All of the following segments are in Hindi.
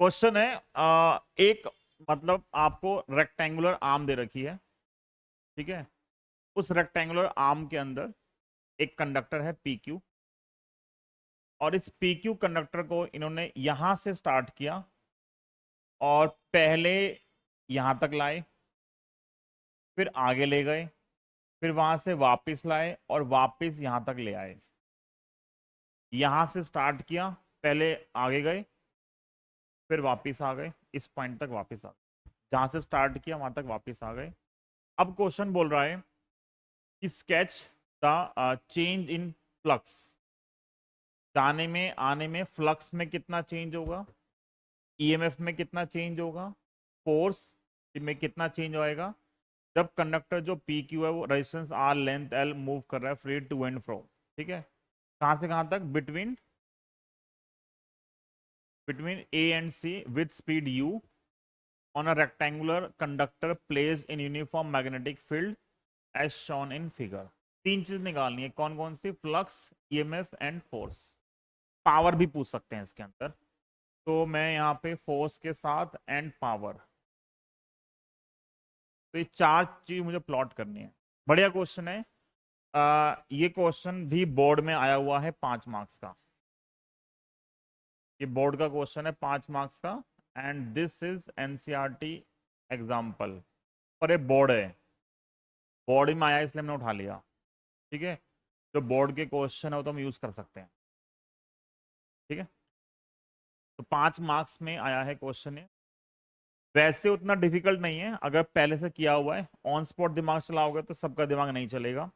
क्वेश्चन है एक मतलब आपको रेक्टेंगुलर आर्म दे रखी है, ठीक है। उस रेक्टेंगुलर आर्म के अंदर एक कंडक्टर है PQ, और इस PQ कंडक्टर को इन्होंने यहां से स्टार्ट किया और पहले यहां तक लाए, फिर आगे ले गए, फिर वहां से वापस लाए और वापस यहां तक ले आए। यहां से स्टार्ट किया, पहले आगे गए, फिर वापस आ गए, इस पॉइंट तक वापस आ गए, जहां से स्टार्ट किया वहां तक वापस आ गए। अब क्वेश्चन बोल रहा है कि sketch the change in flux, जाने में आने में फ्लक्स में कितना चेंज होगा, EMF में कितना चेंज होगा, फोर्स में कितना चेंज आएगा जब कंडक्टर जो PQ है वो resistance R length L move कर रहा है फ्री टू एंड फ्रो। ठीक है, कहां से कहां तक, between A and C with speed U on a rectangular conductor placed in uniform magnetic field as shown in figure। तीन चीज निकालनी है, कौन कौन सी, flux, EMF and force. Power भी पूछ सकते हैं इसके अंदर, तो मैं यहाँ पे फोर्स के साथ एंड पावर, तो ये चार चीज मुझे प्लॉट करनी है। बढ़िया क्वेश्चन है। ये क्वेश्चन भी बोर्ड में आया हुआ है 5 मार्क्स का, ये बोर्ड का क्वेश्चन है 5 मार्क्स का, and this is NCERT example. पर ये बोर्ड है, बोर्ड में आया इसलिए हमने उठा लिया। ठीक है, जो बोर्ड के क्वेश्चन है वो तो हम यूज कर सकते हैं। ठीक है, तो 5 मार्क्स में आया है क्वेश्चन है। वैसे उतना डिफिकल्ट नहीं है, अगर पहले से किया हुआ है, ऑन स्पॉट दिमाग चलाओगे तो सबका दिमाग नहीं चलेगा।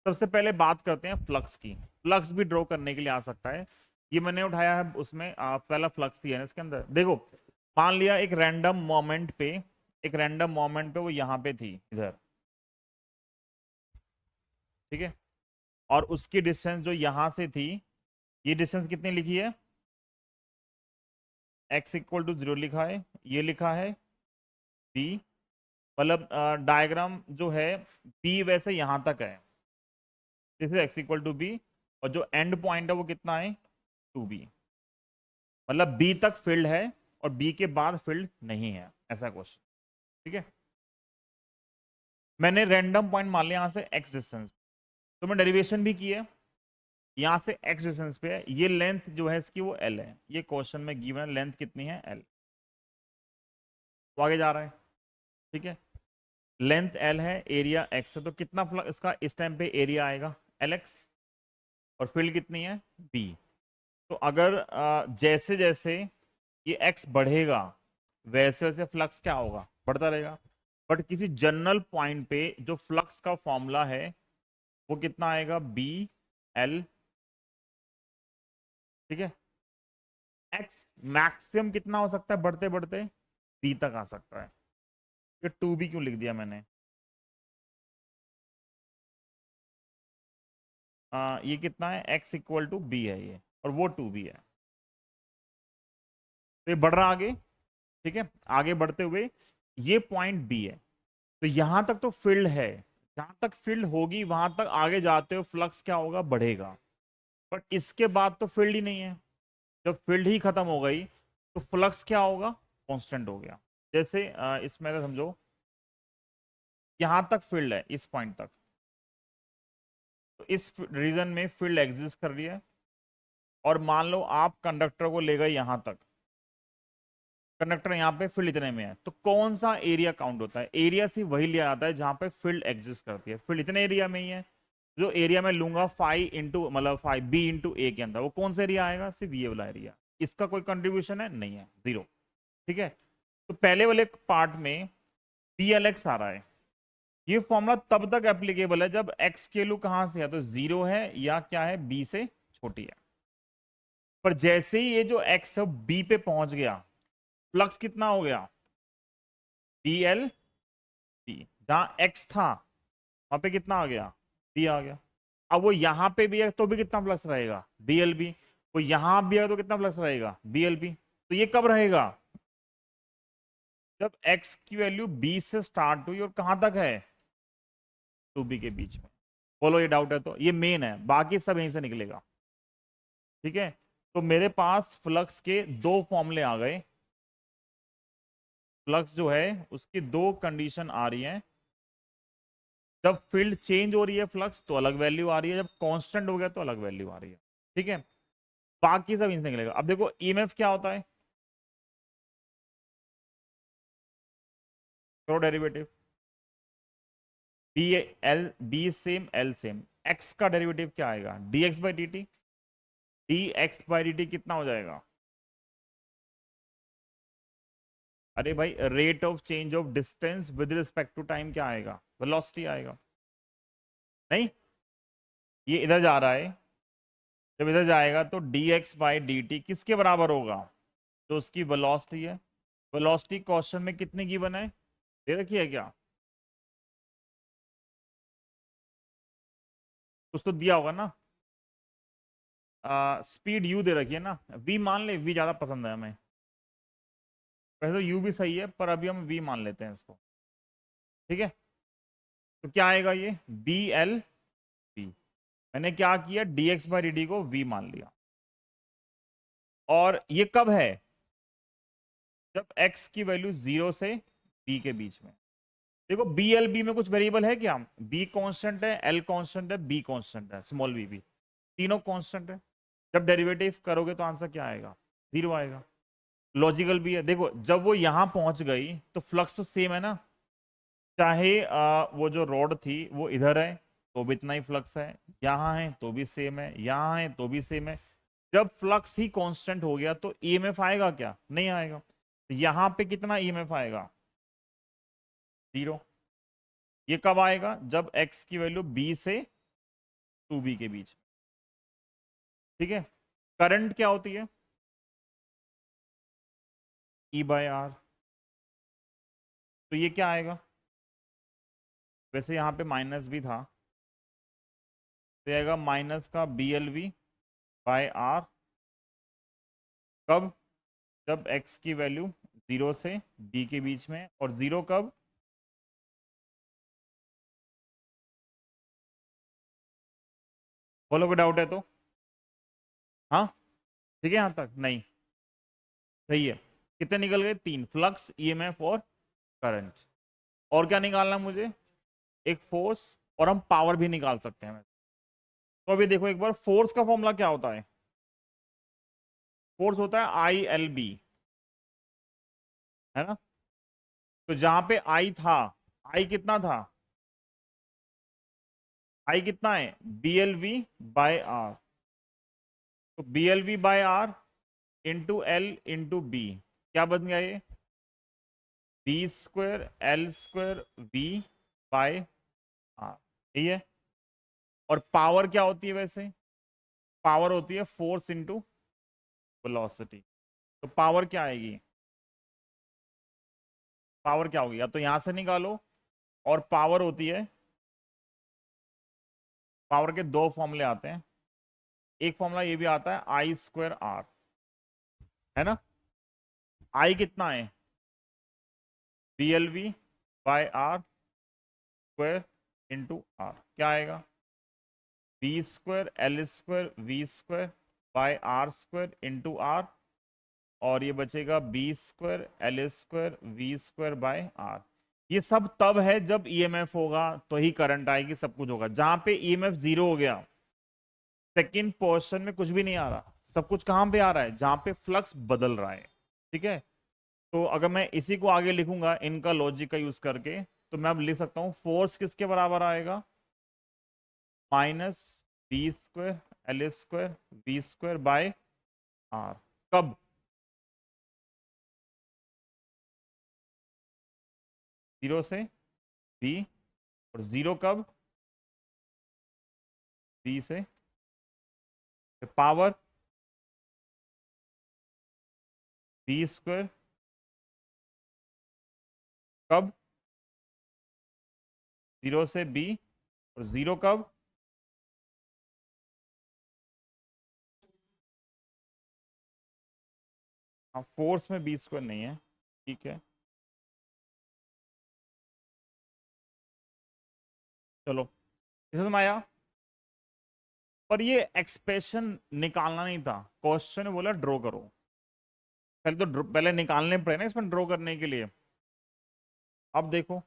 सबसे पहले बात करते हैं फ्लक्स की। फ्लक्स भी ड्रॉ करने के लिए आ सकता है, ये मैंने उठाया है उसमें पहला फ्लक्स दिया है इसके अंदर। देखो, मान लिया एक रैंडम मोमेंट पे, वो यहां पे थी इधर, ठीक है, और उसकी डिस्टेंस जो यहां से थी, ये डिस्टेंस कितनी लिखी है, x इक्वल टू 0 लिखा है, ये लिखा है b, मतलब डायग्राम जो है b वैसे यहां तक है, this is x equal to b, और जो एंड पॉइंट है वो कितना है 2b, मतलब b तक फील्ड है और b के बाद फील्ड नहीं है, ऐसा क्वेश्चन। ठीक है, मैंने रैंडम पॉइंट मान लिया यहां से x डिस्टेंस, तो मैं डेरिवेशन भी की है, यहां से x डिस्टेंस पे है, ये लेंथ जो है इसकी वो l है, ये क्वेश्चन में गिवन है, लेंथ कितनी है l, तो आगे जा रहा है। ठीक है, लेंथ l है, एरिया x है, तो कितना इसका इस टाइम पे एरिया आएगा Lx, और फील्ड कितनी है b। तो अगर जैसे जैसे ये x बढ़ेगा वैसे वैसे फ्लक्स क्या होगा, बढ़ता रहेगा। बट किसी जनरल पॉइंट पे जो फ्लक्स का फॉर्मूला है वो कितना आएगा, BL। ठीक है, x मैक्सिमम कितना हो सकता है बढ़ते बढ़ते, b तक आ सकता है। ये 2b क्यों लिख दिया मैंने, ये कितना है, x इक्वल टू b है ये, और वो 2b है, तो ये बढ़ रहा आगे। ठीक है, आगे बढ़ते हुए ये पॉइंट b है, तो यहां तक तो फील्ड है, जहां तक फील्ड होगी वहां तक आगे जाते हो फ्लक्स क्या होगा, बढ़ेगा। बट इसके बाद तो फील्ड ही नहीं है, जब फील्ड ही खत्म हो गई तो फ्लक्स क्या होगा, कांस्टेंट हो गया। जैसे इसमें तो समझो यहां तक फील्ड है, इस पॉइंट तक, तो इस रीजन में फील्ड एग्जिस्ट कर रही है, और मान लो आप कंडक्टर को ले गए यहां तक, कंडक्टर यहाँ पे फील्ड इतने में है, तो कौन सा एरिया काउंट होता है, एरिया सिर्फ वही लिया जाता है जहां पे फील्ड एग्जिस्ट करती है। फील्ड इतने एरिया में ही है, जो एरिया में लूंगा फाइव इंटू मतलब 5b इंटू ए के अंदर, वो कौन सा एरिया आएगा, सिर्फ ये वाला एरिया। इसका कोई कंट्रीब्यूशन है नहीं है, 0। ठीक है, तो पहले वाले पार्ट में PLX आ रहा है, ये फॉर्मूला तब तक एप्लीकेबल है जब x की वैल्यू कहां से है, तो 0 है या क्या है, b से छोटी है। पर जैसे ही ये जो x है b पे पहुंच गया, फ्लक्स कितना हो गया, BL B, जहां x था वहां पे कितना आ गया, b आ गया। अब वो यहां पे भी है तो भी कितना फ्लक्स रहेगा, BLB। वो यहां भी है तो कितना फ्लक्स रहेगा, BLB। तो ये कब रहेगा, जब x की वैल्यू b से स्टार्ट हुई और कहां तक है, 2b के बीच में। बोलो ये डाउट है तो, ये मेन है, बाकी सब यहीं से निकलेगा। ठीक है, तो मेरे पास फ्लक्स के 2 फॉर्मूले आ गए, फ्लक्स जो है उसकी दो कंडीशन आ रही हैं। जब फील्ड चेंज हो रही है फ्लक्स तो अलग वैल्यू आ रही है, जब कांस्टेंट हो गया तो अलग वैल्यू आ रही है। ठीक है, बाकी सब इनसे निकलेगा। अब देखो ईएमएफ क्या होता है, करो derivative. B L B same L same, x का डेरिवेटिव क्या आएगा, d x by d t. D x by d t कितना हो जाएगा, अरे भाई rate of change of distance with respect to time क्या आएगा, वेलोसिटी आएगा। नहीं, ये इधर जा रहा है, जब इधर जाएगा तो D x by d T किसके बराबर होगा, तो उसकी वेलोसिटी है। वेलोसिटी क्वेश्चन में कितनी गिवन है, दे रखी है क्या, कुछ तो दिया होगा ना। स्पीड यू दे रखी है ना, वी मान ले, वी ज्यादा पसंद है हमें। वैसे तो यू भी सही है पर अभी हम वी मान लेते हैं इसको। ठीक है, तो क्या आएगा ये बी एल वी। मैंने क्या किया, D x by d T को वी मान लिया। और ये कब है, जब x की वैल्यू 0 से b के बीच में। देखो बी एल बी में कुछ वेरिएबल है क्या, b कांस्टेंट है, l कांस्टेंट है, b कांस्टेंट है, स्मॉल b भी, तीनों कांस्टेंट है। जब डेरिवेटिव करोगे तो आंसर क्या आएगा, 0 आएगा। लॉजिकल भी है। देखो जब वो यहां पहुंच गई तो फ्लक्स तो सेम है ना, चाहे वो जो रॉड थी वो इधर है तो भी इतना ही फ्लक्स है, यहां है तो भी सेम है, यहां है तो भी सेम है। जब फ्लक्स ही कांस्टेंट हो गया तो ईएमएफ आएगा क्या, नहीं आएगा। तो यहां पे कितना ईएमएफ आएगा, 0। ये कब आएगा, जब x की वैल्यू b से 2b के बीच। ठीक है, करंट क्या होती है, E बाय आर। तो ये क्या आएगा, वैसे यहाँ पे माइनस भी था तो ये आएगा माइनस का B L V by R. कब, जब x की वैल्यू 0 से b के बीच में, और 0 कब, बोलो कोई डाउट है तो। हाँ ठीक है, यहां तक नहीं, सही है। कितने निकल गए, 3, फ्लक्स, ईएमएफ और करंट। और क्या निकालना मुझे, एक फोर्स, और हम पावर भी निकाल सकते हैं। तो अभी देखो एक बार, फोर्स का फॉर्मूला क्या होता है, फोर्स होता है आई एल बी, है ना। तो जहां पे आई था, आई कितना था, आई कितना है, B L V by R. तो B L V by R into L into B, क्या बन गया ये, B square L square V by R, यही है। और पावर क्या होती है वैसे, पावर होती है फोर्स इंटू वेलोसिटी। तो पावर क्या आएगी, पावर क्या होगी, या तो यहां से निकालो, और पावर होती है, पावर के दो फॉर्मूले आते हैं। एक फॉर्मूला ये भी आता है आई स्क्वायर आर, है ना। आई कितना है, B L V by R square into R, क्या आएगा, B square L square V square by R square into R. और ये बचेगा B square L square V square by R. ये सब तब है जब ईएमएफ होगा तो ही करंट आएगी, सब कुछ होगा। जहां पे ईएमएफ 0 हो गया, सेकंड पोर्शन में कुछ भी नहीं आ रहा, सब कुछ कहां पे आ रहा है, जहां पे फ्लक्स बदल रहा है। ठीक है, तो अगर मैं इसी को आगे लिखूंगा इनका लॉजिक का यूज करके, तो मैं अब लिख सकता हूं फोर्स किसके बराबर आएगा, minus B square L square V square by R. कब, 0 से बी, और 0 कब, बी से, पावर बी स्क्वायर कब, 0 से बी, और 0 कब, हाँ फोर्स में बी स्क्वायर नहीं है, ठीक है। चलो इसे समझ आया। पर ये एक्सप्रेशन निकालना नहीं था, क्वेश्चन बोला ड्रॉ करो। पहले तो पहले निकालने पड़े ना इसमें ड्रॉ करने के लिए। अब देखो,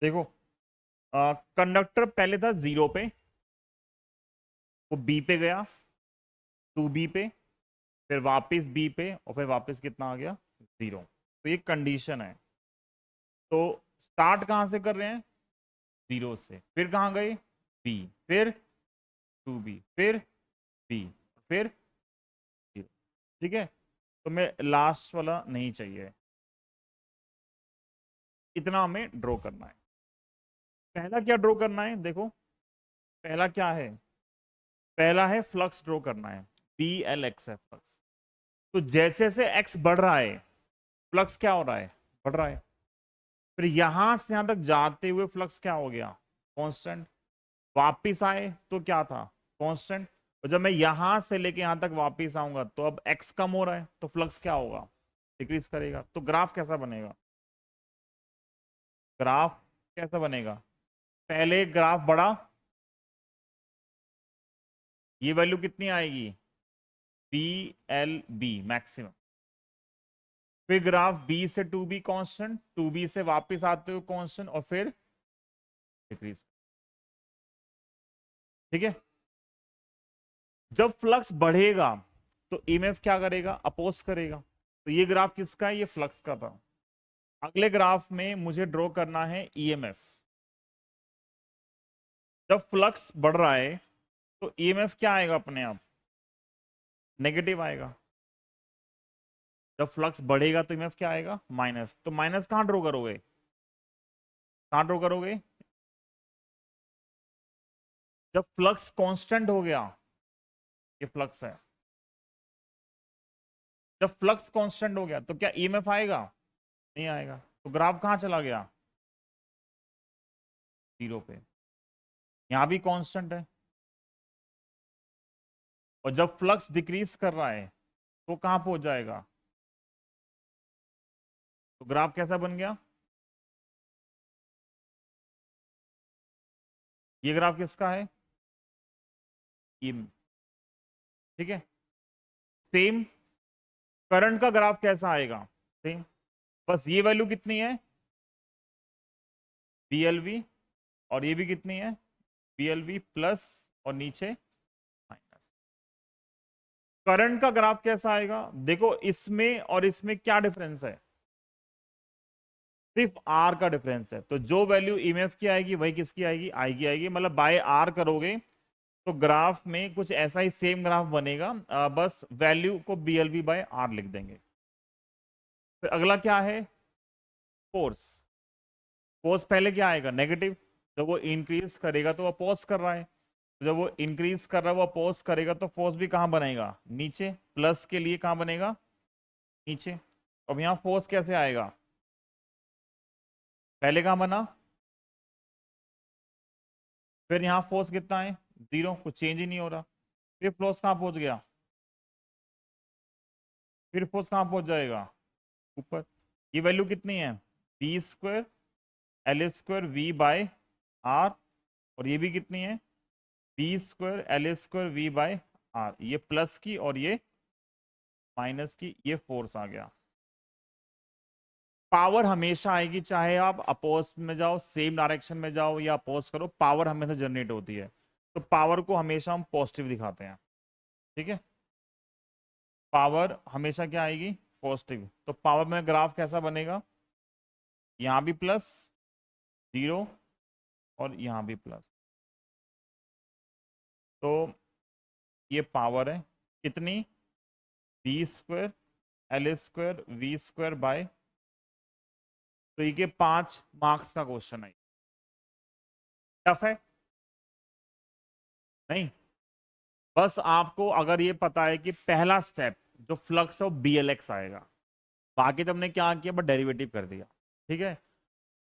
देखो कंडक्टर पहले था 0 पे, वो बी पे गया, 2B पे, फिर वापस बी पे, और फिर वापस कितना आ गया, 0। तो ये कंडीशन है। तो स्टार्ट कहां से कर रहे हैं, 0 से, फिर कहां गए, बी, फिर 2B, फिर बी, फिर 0। ठीक है, तो मैं लास्ट वाला नहीं चाहिए, इतना हमें ड्रॉ करना है। पहला क्या ड्रॉ करना है, देखो पहला क्या है, पहला है फ्लक्स ड्रॉ करना है, बी एल एक्स है फ्लक्स। तो जैसे जैसे एक्स बढ़ रहा है, फ्लक्स क्या हो रहा है, बढ़ रहा है। फिर यहां से यहां तक जाते हुए फ्लक्स क्या हो गया, कांस्टेंट। वापिस आए तो क्या था, कांस्टेंट। और जब मैं यहां से लेके यहां तक वापिस आऊंगा तो अब एक्स कम हो रहा है, तो फ्लक्स क्या होगा, डिक्रीज करेगा। तो ग्राफ कैसा बनेगा, ग्राफ कैसा बनेगा, पहले ग्राफ बढ़ा, ये वैल्यू कितनी आएगी, बी एल बी मैक्सिमम। फिर ग्राफ बी से 2B कांस्टेंट, 2B से वापस आते हुए कांस्टेंट, और फिर डिक्रीज। ठीक है, जब फ्लक्स बढ़ेगा तो ईएमएफ क्या करेगा, अपोज करेगा। तो ये ग्राफ किसका है, ये फ्लक्स का था। अगले ग्राफ में मुझे ड्रॉ करना है ईएमएफ। जब फ्लक्स बढ़ रहा है तो ईएमएफ क्या आएगा, अपने आप नेगेटिव आएगा। जब फ्लक्स बढ़ेगा तो ईएमएफ क्या आएगा, माइनस। तो माइनस कहां ड्रॉ करोगे, कहां ड्रॉ करोगे, जब फ्लक्स कांस्टेंट हो गया, ये फ्लक्स है, जब फ्लक्स कांस्टेंट हो गया तो क्या ईएमएफ आएगा, नहीं आएगा। तो ग्राफ कहां चला गया, 0 पे। यहां भी कांस्टेंट है, और जब फ्लक्स डिक्रीज कर रहा है तो कहां पहुंच जाएगा। तो ग्राफ कैसा बन गया, ये ग्राफ किसका है, ये। ठीक है, सेम करंट का ग्राफ कैसा आएगा, सेम, बस ये वैल्यू कितनी है, BLV, और ये भी कितनी है, BLV प्लस, और नीचे माइनस। करंट का ग्राफ कैसा आएगा, देखो इसमें और इसमें क्या डिफरेंस है, सिर्फ आर का डिफरेंस है। तो जो वैल्यू ईएमएफ की आएगी वही किसकी आएगी, आएगी। मतलब बाय आर करोगे तो ग्राफ में कुछ ऐसा ही सेम ग्राफ बनेगा, बस वैल्यू को BLV बाय आर लिख देंगे। फिर अगला क्या है, फोर्स। फोर्स पहले क्या आएगा, नेगेटिव। जब वो इंक्रीज करेगा तो वो अपोज कर रहा है, तो जब वो इंक्रीज कर रहा है वो अपोज करेगा तो फोर्स भी कहां बनेगा, नीचे। प्लस के लिए कहां बनेगा, नीचे। अब यहां फोर्स कैसे आएगा, पहले कहां बना, फिर यहां फोर्स कितना है, 0, कुछ चेंज ही नहीं हो रहा। फिर फोर्स कहां पहुंच गया, फिर फोर्स कहां पहुंच जाएगा, ऊपर। ये वैल्यू कितनी है, B² L² V by are, और ये भी कितनी है, B² L² V by R. ये प्लस की और ये माइनस की, ये फोर्स आ गया। पावर हमेशा आएगी, चाहे आप अपोज में जाओ, सेम डायरेक्शन में जाओ या अपोज करो, पावर हमेशा जनरेट होती है। तो पावर को हमेशा हम पॉजिटिव दिखाते हैं। ठीक है, पावर हमेशा क्या आएगी, पॉजिटिव। तो पावर में ग्राफ कैसा बनेगा, यहां भी प्लस 0 और यहां भी प्लस। तो ये पावर है कितनी, B² L² V² बाय। तो ये 5 मार्क्स का क्वेश्चन है। टफ है नहीं, बस आपको अगर ये पता है कि पहला स्टेप जो फ्लक्स है वो BLX आएगा, बाकी तो हमने क्या किया, बस डेरिवेटिव कर दिया। ठीक है,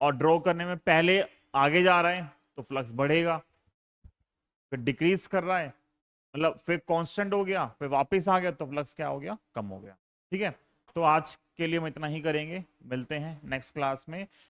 और ड्रॉ करने में पहले आगे जा रहे हैं तो फ्लक्स बढ़ेगा, फिर डिक्रीज कर रहा है, मतलब फिर कांस्टेंट हो गया, फिर वापस आ गया, तो फ्लक्स क्या हो गया, कम हो गया। ठीक है, तो आज के लिए हम इतना ही करेंगे, मिलते हैं नेक्स्ट क्लास में।